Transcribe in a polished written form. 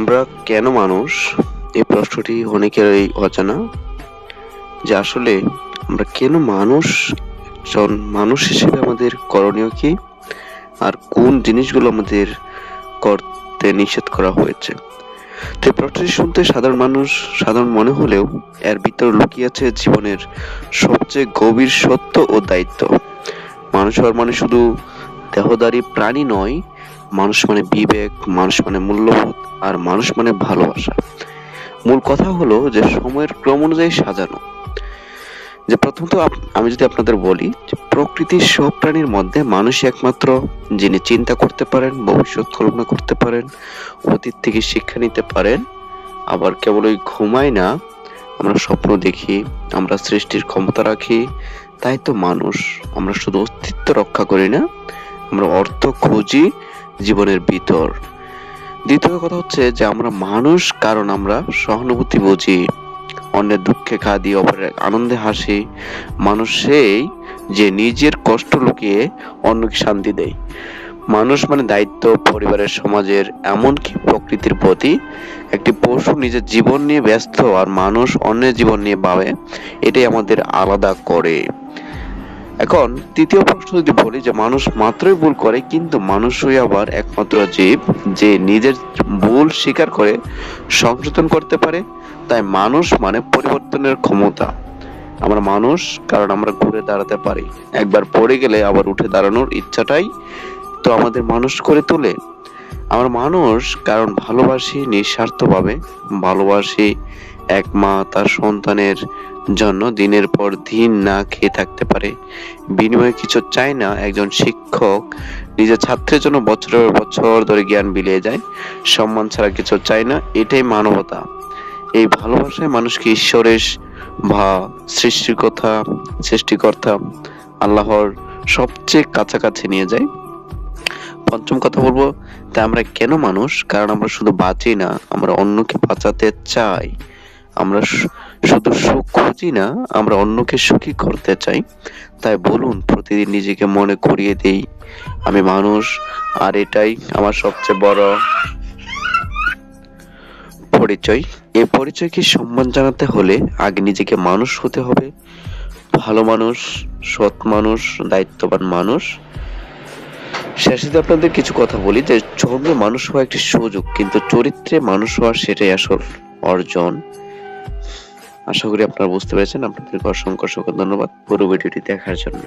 আমরা কেন মানুষ? এই প্রশ্নটি অনেকেরই অজানা যে আসলে আমরা কেন মানুষ? একজন মানুষ হিসেবে আমাদের করণীয় কি? আর কোন জিনিসগুলো আমাদের করতে নিষেধ করা হয়েছে? তো এই প্রশ্নটি শুনতে সাধারণ মনে হলেও এর ভিতর লুকিয়ে আছে জীবনের সবচেয়ে গভীর সত্য ও দায়িত্ব। মানুষ হওয়ার মানে শুধু দেহধারী প্রাণী নয়, মানুষ মানে বিবেক, মানুষ মানে মূল্যবোধ, আর মানুষ মানে ভালোবাসা। মূল কথা হলো যে সময়ের ক্রম অনুযায়ী সাজানো। যে প্রথমত আমি যদি আপনাদের বলি যে প্রকৃতির সব প্রাণীর মধ্যে মানুষই একমাত্র যিনি চিন্তা করতে পারেন, ভবিষ্যৎ কল্পনা করতে পারেন, অতীত থেকে শিক্ষা নিতে পারেন। আবার কেবল ওই ঘুমাই না, আমরা স্বপ্ন দেখি, আমরা সৃষ্টির ক্ষমতা রাখি। তাই তো মানুষ। আমরা শুধু অস্তিত্ব রক্ষা করি না, আমরা অর্থ খুঁজি জীবনের ভিতর। দ্বিতীয় কথা হচ্ছে যে আমরা মানুষ কারণ আমরা সহানুভূতি বুঝি, অন্যের দুঃখে কাঁদি, অপরের আনন্দে হাসি। মানুষ সেই যে নিজের কষ্ট লুকিয়ে অন্যকে শান্তি দেয়। মানুষ মানে দায়িত্ব, পরিবারের, সমাজের, এমনকি প্রকৃতির প্রতি। একটি পশু নিজের জীবন নিয়ে ব্যস্ত আর মানুষ অন্যের জীবন নিয়ে ভাবে, এটাই আমাদের আলাদা করে। এখন তৃতীয় প্রশ্ন যদি বলি যে মানুষ মাত্রই ভুল করে, কিন্তু মানুষই আবার একমাত্র জীব যে নিজের ভুল স্বীকার করে সংশোধন করতে পারে। তাই মানুষ মানে পরিবর্তনের ক্ষমতা। আমরা মানুষ কারণ আমরা ঘুরে দাঁড়াতে পারি, একবার পড়ে গেলে আবার উঠে দাঁড়ানোর ইচ্ছাটাই তো আমাদের মানুষ করে তোলে। আমরা মানুষ কারণ ভালোবাসি নিঃস্বার্থভাবে, ভালোবাসি এক মা তার সন্তানের জন্য দিনের পর দিন না খেয়ে থাকতে পারে, বিনিময়ে কিছু চায় না। একজন শিক্ষক নিজের ছাত্রের জন্য বছরের পর বছর ধরে জ্ঞান বিলিয়ে যায়, সম্মান ছাড়া কিছু চায় না। এটাই মানবতা। এই ভালোবাসায় মানুষকে ঈশ্বরের বা সৃষ্টিকর্তা আল্লাহর সবচেয়ে কাছাকাছি নিয়ে যায়। পঞ্চম কথা বলবো, তাই আমরা কেন মানুষ? কারণ আমরা শুধু বাঁচি না, আমরা অন্যকে বাঁচাতে চাই। আমরা শুধু সুখ খুঁজি না, আমরা অন্যকে সুখী করতে চাই। তাই বলুন, প্রতিদিন নিজেকে মনে করিয়ে দেই আমি মানুষ, আর এটাই আমার সবচেয়ে বড় পরিচয়। এই পরিচয়কে সম্মান জানাতে হলে আগে নিজেকে মানুষ হতে হবে। ভালো মানুষ, সৎ মানুষ, দায়িত্ববান মানুষ। শেষে যদি আপনাদের কিছু কথা বলি যে জন্মে মানুষ হওয়া একটি সুযোগ, কিন্তু চরিত্রে মানুষ হওয়া সেটাই আসল অর্জন। আশা করি আপনারা বুঝতে পেরেছেন। আপনাদেরকে অসংখ্য ধন্যবাদ পুরো ভিডিওটি দেখার জন্য।